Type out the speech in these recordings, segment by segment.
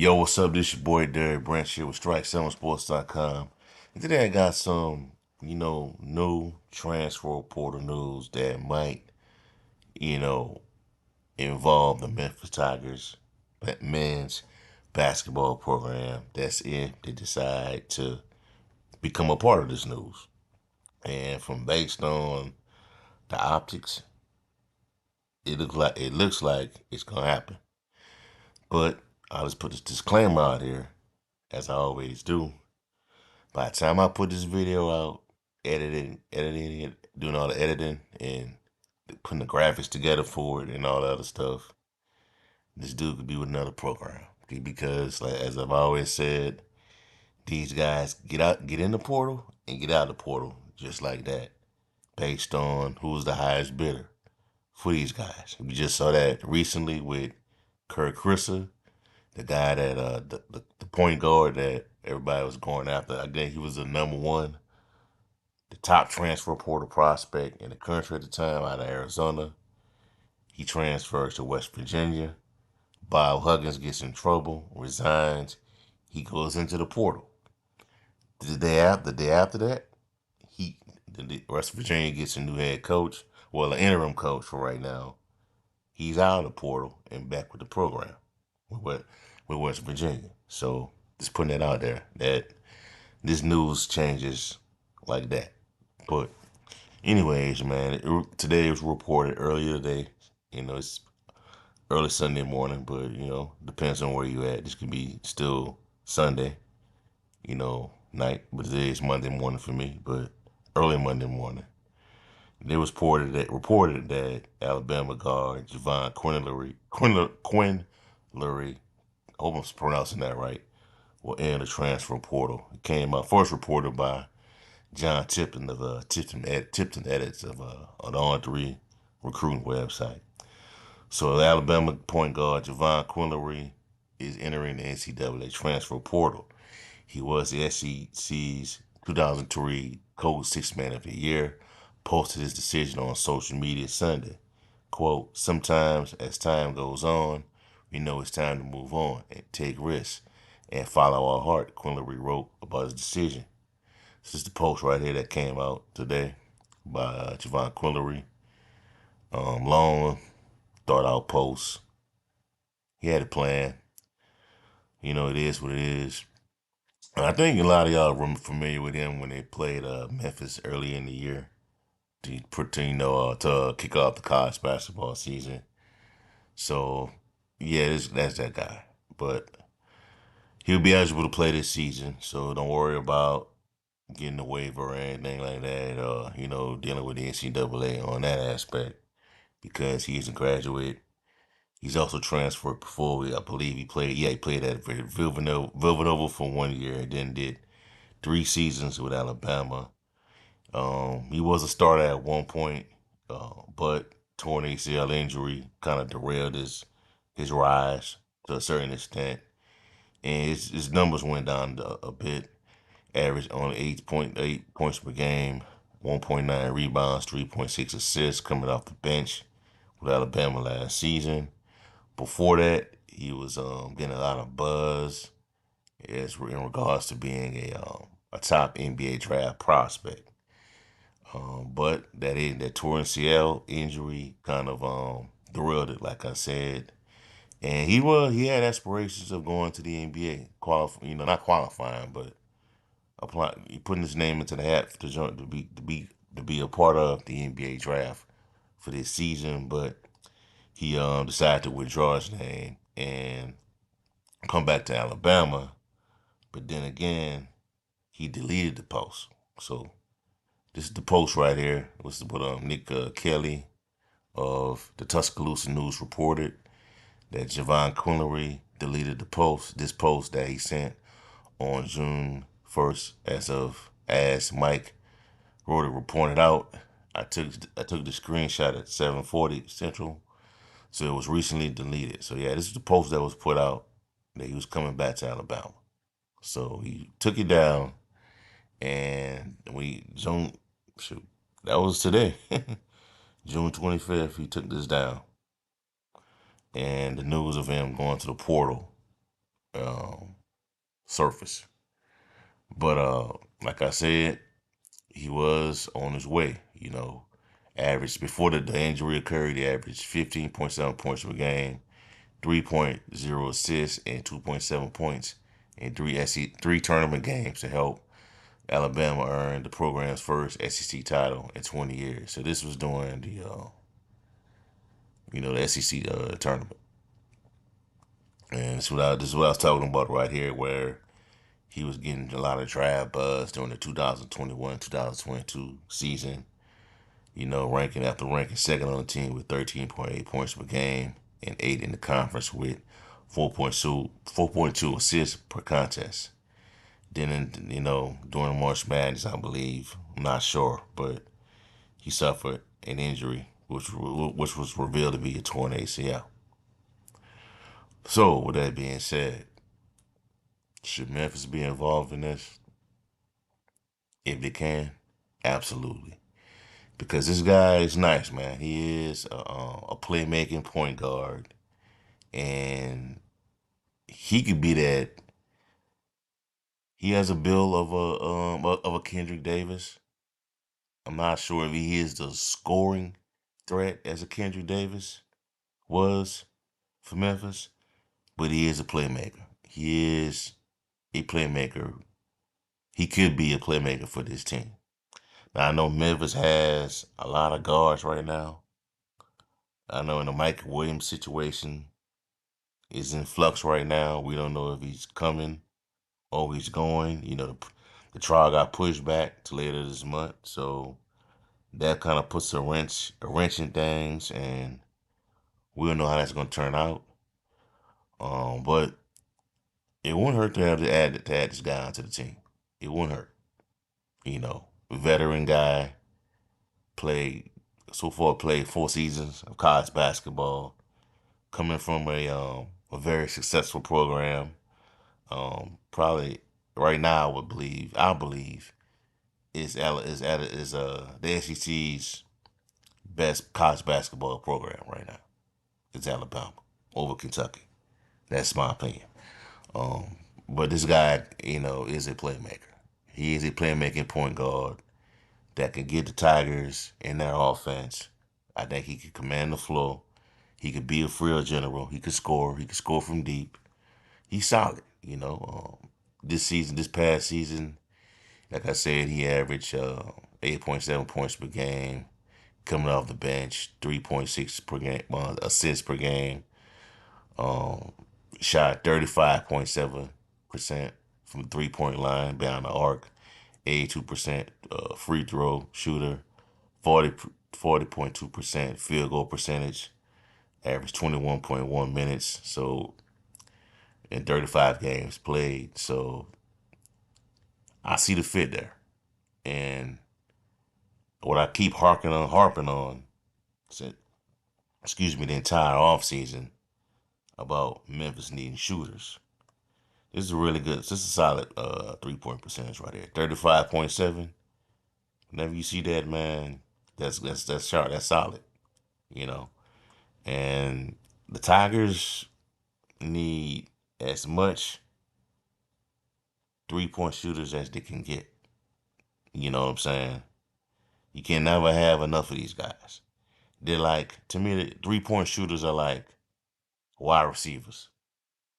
Yo, what's up? This your boy Derek Branch here with Strike7Sports.com. And today I got some, new transfer portal news that might, you know, involve the Memphis Tigers men's basketball program. That's if they decide to become a part of this news. And from based on the optics, it looks like it's gonna happen. But I'll just put this disclaimer out here, as I always do. By the time I put this video out, editing it, doing all the editing and putting the graphics together for it and all the other stuff, this dude could be with another program. Because, like as I've always said, these guys get in the portal and get out of the portal just like that, based on who's the highest bidder for these guys. We just saw that recently with Kirk Chrisser, the guy that the point guard that everybody was going after. I think he was the number one, the top transfer portal prospect in the country at the time out of Arizona. He transfers to West Virginia. Bob Huggins gets in trouble, resigns. He goes into the portal. The day after that, the West Virginia gets a new head coach, well, an interim coach for right now. He's out of the portal and back with the program with, with West Virginia. So just putting that out there that this news changes like that. But anyways, man, today it was reported earlier today. It's early Sunday morning, but depends on where you at. This could be still Sunday, night, but today is Monday morning for me. But early Monday morning, it was reported that Alabama guard Jahvon Quinerly, I hope I'm pronouncing that right, will enter the transfer portal. It came out first reported by John Tipton of Tipton Edits of the On3 recruiting website. So the Alabama point guard Jahvon Quinerly is entering the NCAA transfer portal. He was the SEC's 2003 Coach Six Man of the Year. Posted his decision on social media Sunday. Quote, sometimes as time goes on, we know it's time to move on and take risks and follow our heart, Quinerly wrote about his decision. This is the post right here that came out today by Jahvon Quinerly. Long, thought out post. He had a plan. It is what it is. And I think a lot of y'all are familiar with him when they played Memphis early in the year to kick off the college basketball season. So yeah, that's that guy. But he'll be eligible to play this season, so don't worry about getting a waiver or anything like that, or dealing with the NCAA on that aspect, because he's a graduate. He's also transferred before. I believe he played at Villanova for 1 year and then did 3 seasons with Alabama. He was a starter at one point, but torn ACL injury kind of derailed his rise to a certain extent, and his numbers went down a bit. Average only 8.8 points per game, 1.9 rebounds, 3.6 assists coming off the bench with Alabama last season. Before that, he was getting a lot of buzz as in regards to being a top NBA draft prospect. But that torn CL injury kind of derailed it, like I said. And he had aspirations of going to the NBA, not qualifying, but putting his name into the hat to be a part of the NBA draft for this season. But he decided to withdraw his name and come back to Alabama. But then again, he deleted the post. So this is the post right here. This is what Nick Kelly of the Tuscaloosa News reported, that Jahvon Quinerly deleted this post that he sent on June 1st, as Mike wrote it, pointed out. I took the screenshot at 7:40 Central, so it was recently deleted. So yeah, this is the post that was put out that he was coming back to Alabama. So he took it down, and shoot, that was today, June 25th. He took this down, and the news of him going to the portal um, surface. But like I said, he was on his way. Average before the injury occurred, he averaged 15.7 points per game, 3.0 assists, and 2.7 points in three tournament games to help Alabama earn the program's first SEC title in 20 years. So this was during the SEC tournament, and this is what I was talking about right here, where he was getting a lot of draft buzz during the 2021-2022 season. Ranking after ranking second on the team with 13.8 points per game and eight in the conference with 4.2 assists per contest. Then, during March Madness, I believe, I'm not sure, but he suffered an injury, which was revealed to be a torn ACL. So, with that being said, should Memphis be involved in this? If they can, absolutely. Because this guy is nice, man. He is a playmaking point guard, and he could be that. He has a build of a Kendrick Davis. I'm not sure if he is the scoring threat as a Kendrick Davis was for Memphis, but he is a playmaker. He is a playmaker. He could be a playmaker for this team. Now, I know Memphis has a lot of guards right now. I know in the Mike Williams situation is in flux right now. We don't know if he's coming or he's going. The trial got pushed back to later this month, so that kind of puts a wrench in things, and we don't know how that's going to turn out. But it wouldn't hurt to have to add this guy onto the team. It wouldn't hurt. Veteran guy, played played 4 seasons of college basketball, coming from a very successful program. Probably right now, I believe is the SEC's best college basketball program right now. It's Alabama over Kentucky. That's my opinion. Um, but this guy, is a playmaker. He is a playmaking point guard that can get the Tigers in their offense. I think he could command the floor. He could be a field general. He could score. He could score from deep. He's solid. This past season, like I said, he averaged 8.7 points per game, coming off the bench, 3.6 per game, assists per game. Um, Shot 35.7% from the 3-point line, behind the arc, 82% free throw shooter, 40.2% field goal percentage, average 21.1 minutes. So in 35 games played. So I see the fit there. And what I keep harping on, since, the entire offseason about Memphis needing shooters. This is a really good. This is a solid 3-point percentage right here. 35.7. Whenever you see that, man, that's sharp. That's solid. You know, and the Tigers need as much 3-point shooters as they can get. You know what I'm saying? You can never have enough of these guys. They're like, to me, the 3-point shooters are like wide receivers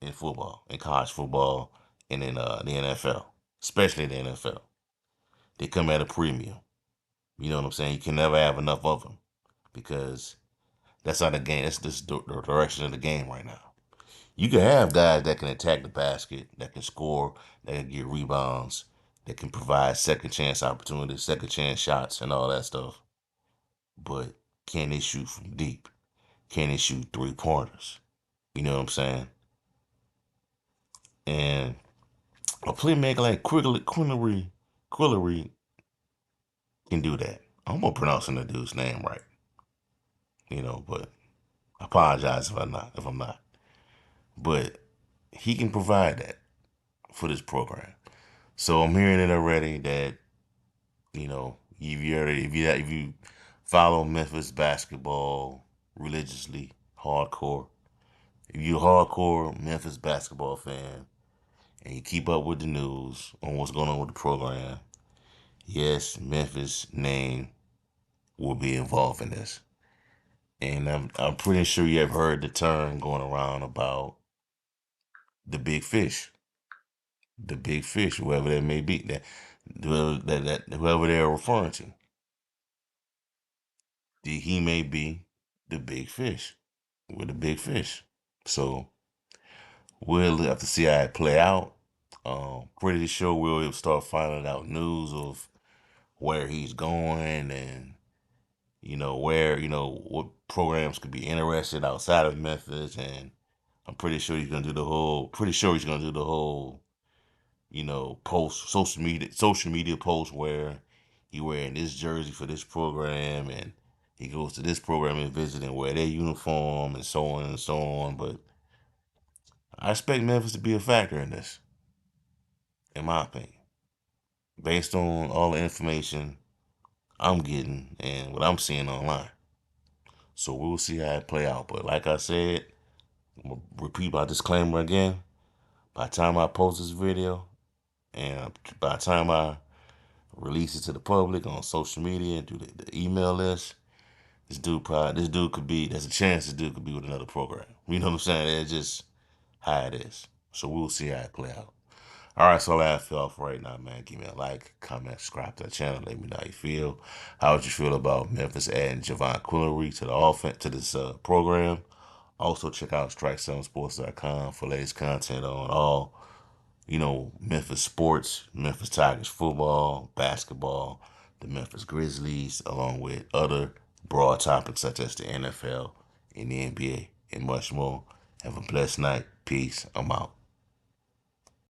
in football, in college football, and in the NFL, especially the NFL. They come at a premium. You know what I'm saying? You can never have enough of them because that's not the game. That's just the direction of the game right now. You can have guys that can attack the basket, that can score, that can get rebounds, that can provide second chance opportunities, second chance shots, and all that stuff. But can they shoot from deep? Can they shoot 3-pointers? You know what I'm saying? And a playmaker like Quillery can do that. I'm gonna pronouncing the dude's name right, but I apologize if I'm not. But he can provide that for this program. So I'm hearing it already that if you follow Memphis basketball religiously, hardcore, If you're a hardcore Memphis basketball fan and you keep up with the news on what's going on with the program, yes, Memphis name will be involved in this. And I'm pretty sure you have heard the term going around about the big fish, the big fish, whoever that may be, whoever they're referring to, he may be the big fish. We're the big fish. So we'll have to see how it play out. Pretty sure we'll start finding out news of where he's going and where what programs could be interested outside of Memphis, and I'm pretty sure he's gonna do the whole. Pretty sure he's gonna do the whole post social media post where he wearing this jersey for this program and he goes to this program and visit and wear their uniform and so on and so on. But I expect Memphis to be a factor in this, in my opinion, based on all the information I'm getting and what I'm seeing online. So we'll see how it play out. But like I said, I'm gonna repeat my disclaimer again. By the time I post this video and by the time I release it to the public on social media and do the email list, there's a chance this dude could be with another program. You know what I'm saying? It's just how it is. So we'll see how it play out. All right, so that's all for right now, man. Give me a like, comment, subscribe to the channel. Let me know how you feel. How would you feel about Memphis adding Jahvon Quinerly to the offense to this program? Also, check out strike7sports.com for latest content on all Memphis sports, Memphis Tigers football, basketball, the Memphis Grizzlies, along with other broad topics such as the NFL and the NBA and much more. Have a blessed night. Peace. I'm out.